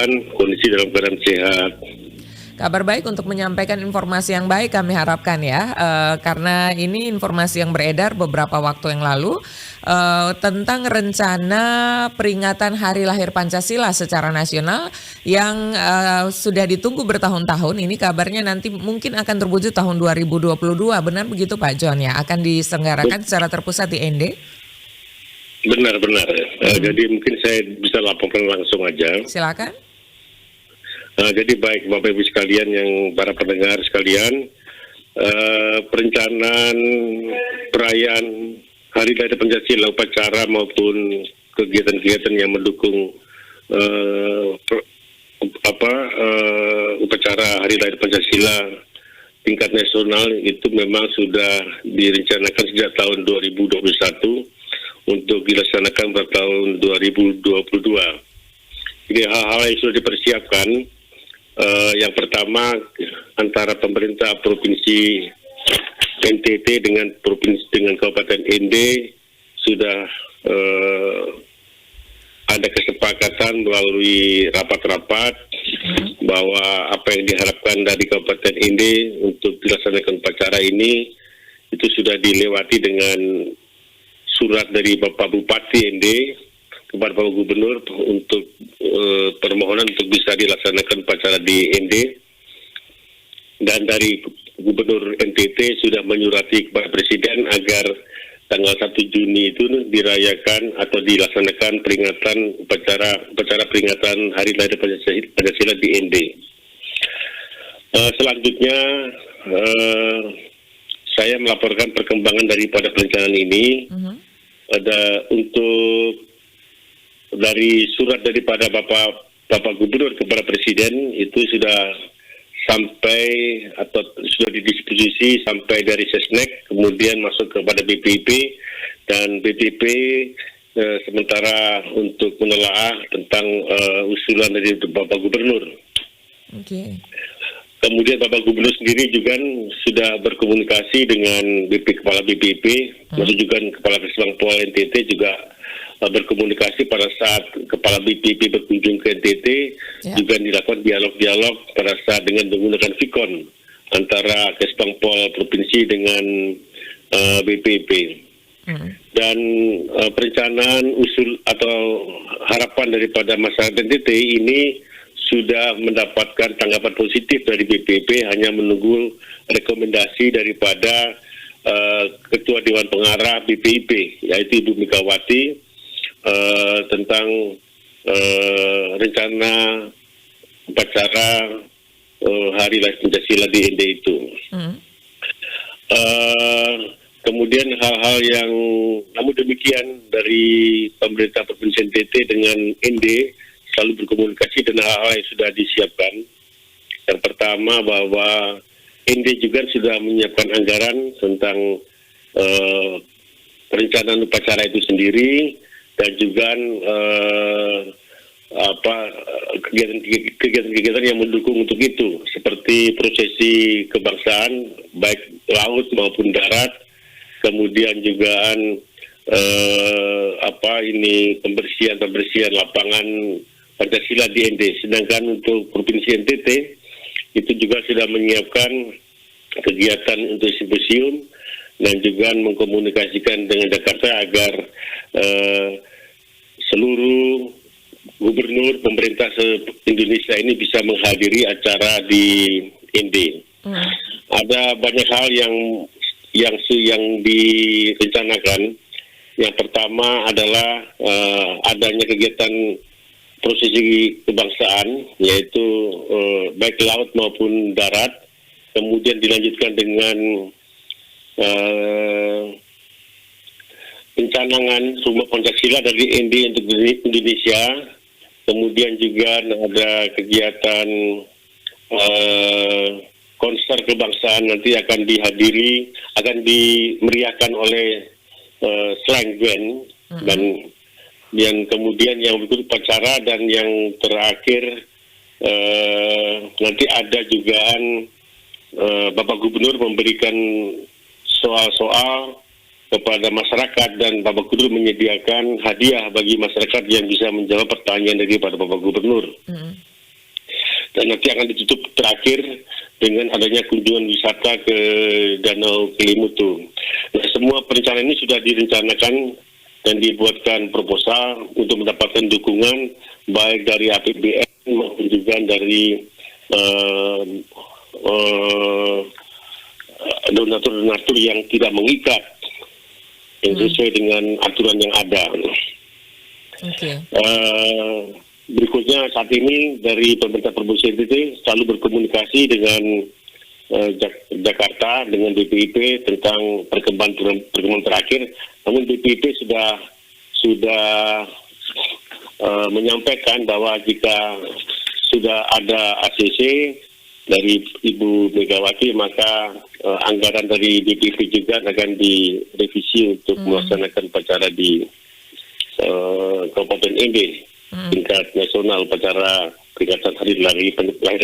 kesehatan, kondisi dalam keadaan sehat. Kabar baik untuk menyampaikan informasi yang baik kami harapkan ya, karena ini informasi yang beredar beberapa waktu yang lalu tentang rencana peringatan Hari Lahir Pancasila secara nasional yang sudah ditunggu bertahun-tahun. Ini kabarnya nanti mungkin akan terwujud tahun 2022, benar begitu Pak John ya? Akan diselenggarakan secara terpusat di ND? Benar-benar. Jadi mungkin saya bisa laporkan langsung aja. Silakan. Jadi baik Bapak Ibu sekalian, yang para pendengar sekalian, perencanaan perayaan Hari Lahir Pancasila, upacara maupun kegiatan-kegiatan yang mendukung upacara Hari Lahir Pancasila tingkat nasional itu memang sudah direncanakan sejak tahun 2021 untuk dilaksanakan pada tahun 2022. Jadi hal-hal yang sudah dipersiapkan. Yang pertama, antara pemerintah provinsi NTT dengan Kabupaten ND sudah ada kesepakatan melalui rapat-rapat bahwa apa yang diharapkan dari Kabupaten ND untuk dilaksanakan upacara ini itu sudah dilewati dengan surat dari Bapak Bupati ND kepada Bapak Gubernur untuk permohonan untuk bisa dilaksanakan upacara di ND, dan dari Gubernur NTT sudah menyurati kepada Presiden agar tanggal 1 Juni itu dirayakan atau dilaksanakan upacara peringatan Hari Lahir Pancasila di ND. Selanjutnya saya melaporkan perkembangan daripada perencanaan ini. Ada untuk dari surat daripada Bapak Gubernur kepada Presiden itu sudah sampai atau sudah didisposisi sampai dari Sesnek, kemudian masuk kepada BPIP, dan BPIP sementara untuk menelaah tentang usulan dari Bapak Gubernur. Okay. Kemudian Bapak Gubernur sendiri juga sudah berkomunikasi dengan Kepala BPIP, maksud juga Kepala Kesbangpol NTT juga berkomunikasi pada saat Kepala BPIP berkunjung ke NTT, juga dilakukan dialog-dialog pada saat dengan menggunakan Vikon antara Kesbangpol Provinsi dengan BPIP. Dan perencanaan usul atau harapan daripada masyarakat NTT ini sudah mendapatkan tanggapan positif dari BPIP, hanya menunggu rekomendasi daripada Ketua Dewan Pengarah BPIP, yaitu Ibu Megawati, tentang rencana upacara Hari Lahir Pancasila di ND itu. Kemudian hal-hal yang, namun demikian, dari pemerintah Provinsi NTT dengan ND selalu berkomunikasi dengan hal-hal yang sudah disiapkan. Yang pertama, bahwa ND juga sudah menyiapkan anggaran tentang perencanaan upacara itu sendiri, dan juga kegiatan-kegiatan yang mendukung untuk itu, seperti prosesi kebangsaan baik laut maupun darat, kemudian juga pembersihan lapangan Pancasila di ND. Sedangkan untuk Provinsi NTT itu juga sudah menyiapkan kegiatan untuk simposium dan juga mengkomunikasikan dengan Jakarta agar seluruh gubernur pemerintah Indonesia ini bisa menghadiri acara di ND. Ada banyak hal yang direncanakan. Yang pertama adalah adanya kegiatan prosesi kebangsaan, yaitu baik laut maupun darat, kemudian dilanjutkan dengan pencanangan Rumah Pancasila dari ND untuk Indonesia. Kemudian juga ada kegiatan konser kebangsaan, nanti akan dimeriahkan oleh slang band, dan yang kemudian yang berikut upacara, dan yang terakhir nanti ada juga Bapak Gubernur memberikan soal-soal kepada masyarakat, dan Bapak Gubernur menyediakan hadiah bagi masyarakat yang bisa menjawab pertanyaan daripada Bapak Gubernur. dan nanti akan ditutup terakhir dengan adanya kunjungan wisata ke Danau Kelimutu. Nah, semua perencanaan ini sudah direncanakan dan dibuatkan proposal untuk mendapatkan dukungan baik dari APBN maupun juga dari donatur-donatur yang tidak mengikat, yang sesuai dengan aturan yang ada. Oke. Berikutnya saat ini dari pemerintah Provinsi NTT selalu berkomunikasi dengan Jakarta dengan BPIP tentang perkembangan terakhir. Namun BPIP sudah menyampaikan bahwa jika sudah ada ACC dari Ibu Megawati, maka anggaran dari BPIP juga akan direvisi untuk melaksanakan upacara di Kabupaten ND tingkat nasional, upacara peringatan hari lahir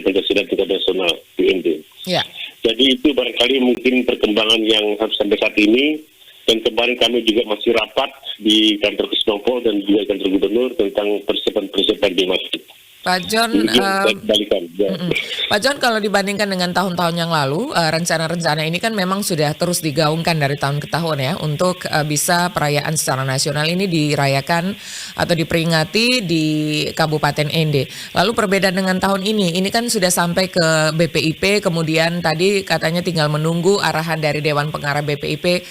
Pancasila tingkat nasional di ND. Ya. Jadi itu barangkali mungkin perkembangan yang sampai saat ini. Dan kemarin kami juga masih rapat di kantor Kesbangpol dan juga kantor gubernur tentang persiapan di masjid. Pak John, Pak John, kalau dibandingkan dengan tahun-tahun yang lalu, rencana-rencana ini kan memang sudah terus digaungkan dari tahun ke tahun ya, untuk bisa perayaan secara nasional ini dirayakan atau diperingati di Kabupaten ND. Lalu perbedaan dengan tahun ini kan sudah sampai ke BPIP, kemudian tadi katanya tinggal menunggu arahan dari Dewan Pengarah BPIP,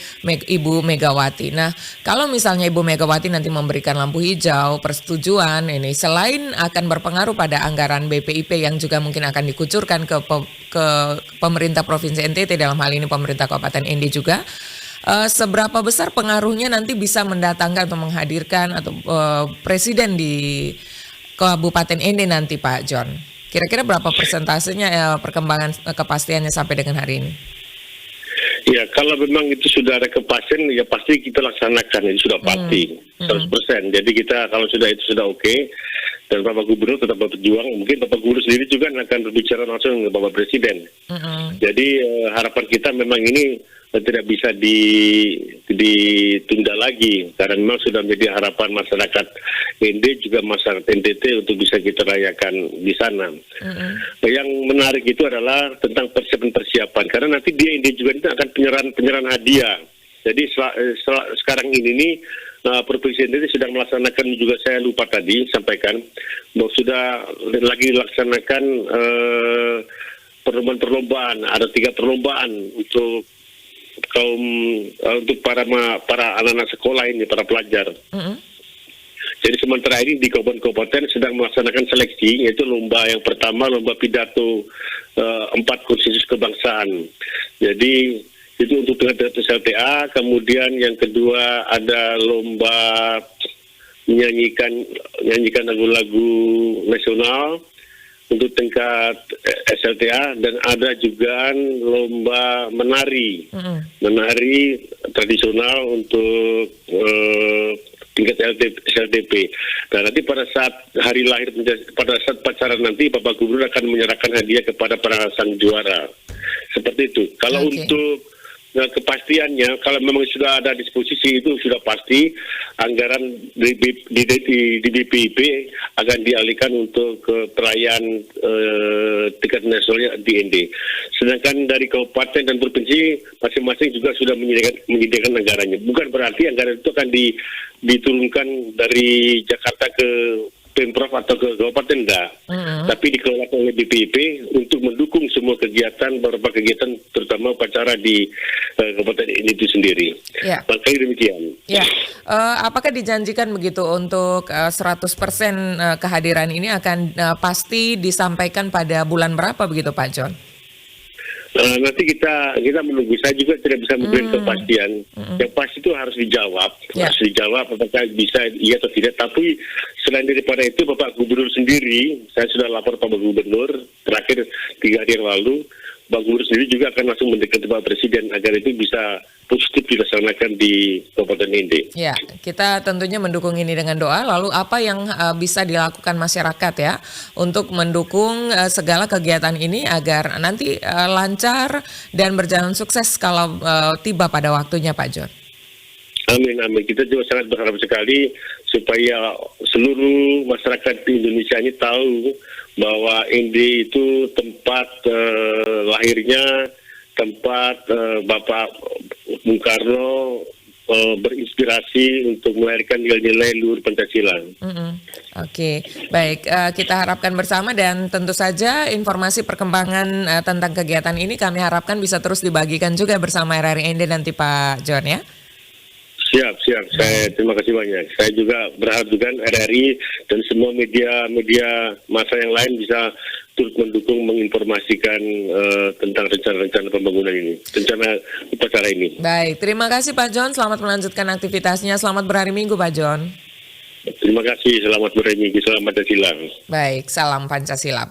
Ibu Megawati. Nah, kalau misalnya Ibu Megawati nanti memberikan lampu hijau, persetujuan ini, selain akan berpengaruh pada anggaran BPIP yang juga mungkin akan dikucurkan ke pemerintah Provinsi NTT, dalam hal ini pemerintah Kabupaten ND juga, seberapa besar pengaruhnya nanti bisa mendatangkan atau menghadirkan atau presiden di Kabupaten ND nanti, Pak John? Kira-kira berapa persentasenya perkembangan kepastiannya sampai dengan hari ini? Ya, kalau memang itu sudah ada kepastian, ya pasti kita laksanakan, itu sudah pasti 100%. Jadi kita kalau sudah itu sudah oke, dan Bapak Gubernur tetap berjuang, mungkin Bapak Gubernur sendiri juga akan berbicara langsung dengan Bapak Presiden. Jadi harapan kita memang ini tidak bisa ditunda lagi, karena memang sudah menjadi harapan masyarakat ND juga masyarakat NTT untuk bisa kita rayakan di sana. Yang menarik itu adalah tentang persiapan, karena nanti di ND juga itu akan penyerahan hadiah. Jadi sekarang ini nih, Provinsi NTT sedang melaksanakan, juga saya lupa tadi sampaikan, bahwa sudah lagi dilaksanakan perlombaan. Ada 3 perlombaan untuk untuk para anak-anak sekolah ini, para pelajar. Jadi sementara ini di kabupaten sedang melaksanakan seleksi, yaitu lomba yang pertama, lomba pidato 4 konsensus kebangsaan. Jadi itu untuk tingkat SLTA. Kemudian yang kedua ada lomba menyanyikan lagu-lagu nasional untuk tingkat SLTA, dan ada juga lomba menari tradisional untuk tingkat SLTP. Dan nanti pada saat hari lahir, pada saat pacaran nanti, Bapak Gubernur akan menyerahkan hadiah kepada para sang juara. Seperti itu. Kalau untuk kepastiannya, kalau memang sudah ada disposisi, itu sudah pasti anggaran di BPIP akan dialihkan untuk perayaan tingkat nasionalnya di ND. Sedangkan dari kabupaten dan provinsi masing-masing juga sudah menyediakan anggarannya. Bukan berarti anggaran itu akan diturunkan dari Jakarta ke Pemprov atau ke kabupaten, enggak. Tapi dikelola oleh BPIP untuk mendukung semua kegiatan, beberapa kegiatan, terutama upacara di kabupaten ini itu sendiri. Ya. Makanya demikian. Ya. Apakah dijanjikan begitu untuk 100% kehadiran ini akan pasti disampaikan pada bulan berapa begitu, Pak John? Nanti kita menunggu. Saya juga tidak bisa memberikan kepastian. Yang pasti itu harus dijawab. Harus dijawab apakah bisa iya atau tidak. Tapi selain daripada itu, Bapak Gubernur sendiri, saya sudah lapor Pak Gubernur terakhir 3 hari yang lalu, Pak Gubernur sendiri juga akan langsung mendekati Pak Presiden agar itu bisa positif dilaksanakan di Kabupaten ND. Ya, kita tentunya mendukung ini dengan doa. Lalu apa yang bisa dilakukan masyarakat ya untuk mendukung segala kegiatan ini agar nanti lancar dan berjalan sukses kalau tiba pada waktunya, Pak John? Amin, amin. Kita juga sangat berharap sekali supaya seluruh masyarakat di Indonesia ini tahu bahwa Indi itu tempat lahirnya, tempat Bapak Bung Karno berinspirasi untuk melahirkan nilai-nilai luhur Pancasila. Oke, baik. Kita harapkan bersama dan tentu saja informasi perkembangan tentang kegiatan ini kami harapkan bisa terus dibagikan juga bersama RRI Ende nanti Pak John ya. Siap. Saya terima kasih banyak. Saya juga berharap juga RRI dan semua media massa yang lain bisa turut mendukung menginformasikan tentang rencana-rencana pembangunan ini, rencana upacara ini. Baik, terima kasih Pak John. Selamat melanjutkan aktivitasnya. Selamat berhari Minggu Pak John. Terima kasih. Selamat berhari Minggu. Selamat Pancasila. Baik, salam Pancasila.